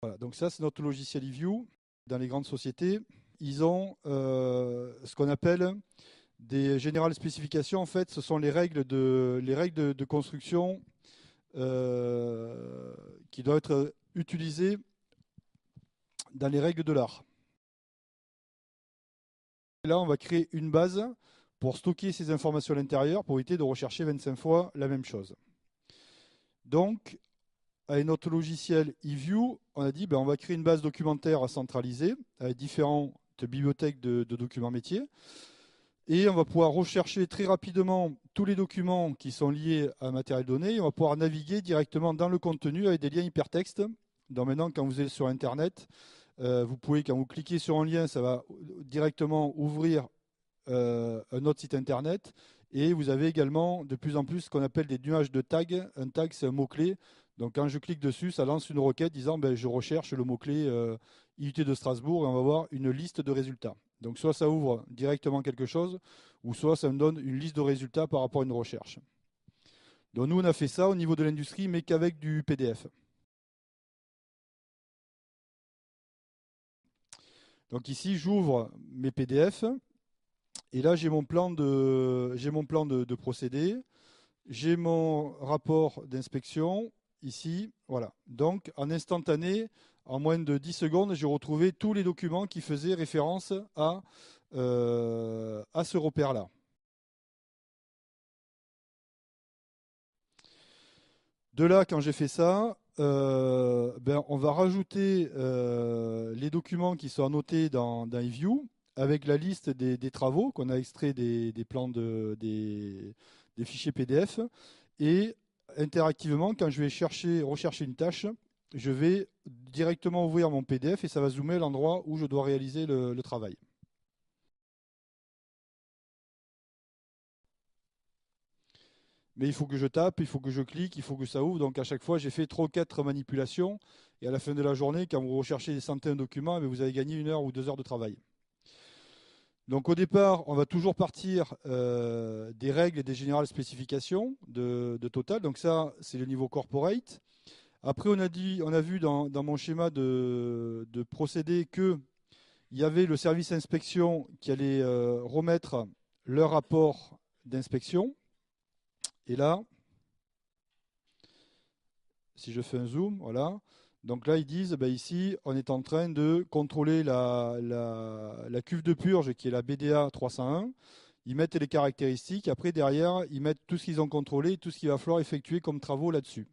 Voilà, donc ça, c'est notre logiciel eView. Dans les grandes sociétés, ils ont ce qu'on appelle des générales spécifications. En fait, ce sont les règles de construction qui doivent être utilisées dans les règles de l'art. Là, on va créer une base pour stocker ces informations à l'intérieur pour éviter de rechercher 25 fois la même chose. Donc, avec notre logiciel eView, on a dit on va créer une base documentaire centralisée avec différentes bibliothèques de documents métiers. Et on va pouvoir rechercher très rapidement tous les documents qui sont liés à un matériel donné. Et on va pouvoir naviguer directement dans le contenu avec des liens hypertextes. Donc maintenant, quand vous êtes sur Internet, vous pouvez, quand vous cliquez sur un lien, ça va directement ouvrir un autre site Internet. Et vous avez également de plus en plus ce qu'on appelle des nuages de tags. Un tag, c'est un mot-clé. Donc quand je clique dessus, ça lance une requête disant je recherche le mot-clé IUT de Strasbourg et on va voir une liste de résultats. Donc soit ça ouvre directement quelque chose, ou soit ça me donne une liste de résultats par rapport à une recherche. Donc nous, on a fait ça au niveau de l'industrie, mais qu'avec du PDF. Donc ici, j'ouvre mes PDF. Et là, j'ai mon plan de procédé. J'ai mon rapport d'inspection ici. Voilà. Donc, en instantané, en moins de 10 secondes, j'ai retrouvé tous les documents qui faisaient référence à ce repère-là. De là, quand j'ai fait ça, on va rajouter les documents qui sont annotés dans eView avec la liste des travaux qu'on a extraits des plans des fichiers PDF. Et interactivement, quand je vais rechercher une tâche, je vais directement ouvrir mon PDF et ça va zoomer à l'endroit où je dois réaliser le travail. Mais il faut que je tape, il faut que je clique, il faut que ça ouvre. Donc à chaque fois, j'ai fait 3 ou 4 manipulations. Et à la fin de la journée, quand vous recherchez des centaines de documents, vous avez gagné 1 heure ou 2 heures de travail. Donc au départ, on va toujours partir des règles et des générales spécifications de Total. Donc ça, c'est le niveau corporate. Après, on a vu dans mon schéma de procédé qu'il y avait le service inspection qui allait remettre leur rapport d'inspection. Et là, si je fais un zoom, voilà. Donc là, ils disent, ici, on est en train de contrôler la cuve de purge qui est la BDA 301. Ils mettent les caractéristiques. Après, derrière, ils mettent tout ce qu'ils ont contrôlé, tout ce qu'il va falloir effectuer comme travaux là-dessus.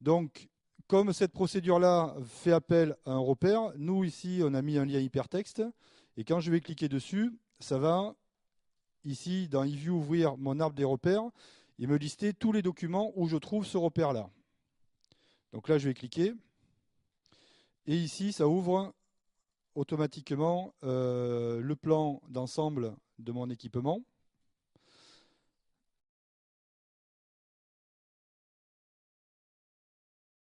Donc, comme cette procédure-là fait appel à un repère, nous, ici, on a mis un lien hypertexte. Et quand je vais cliquer dessus, ça va, ici, dans eView, ouvrir mon arbre des repères et me lister tous les documents où je trouve ce repère-là. Donc là, je vais cliquer. Et ici, ça ouvre automatiquement le plan d'ensemble de mon équipement.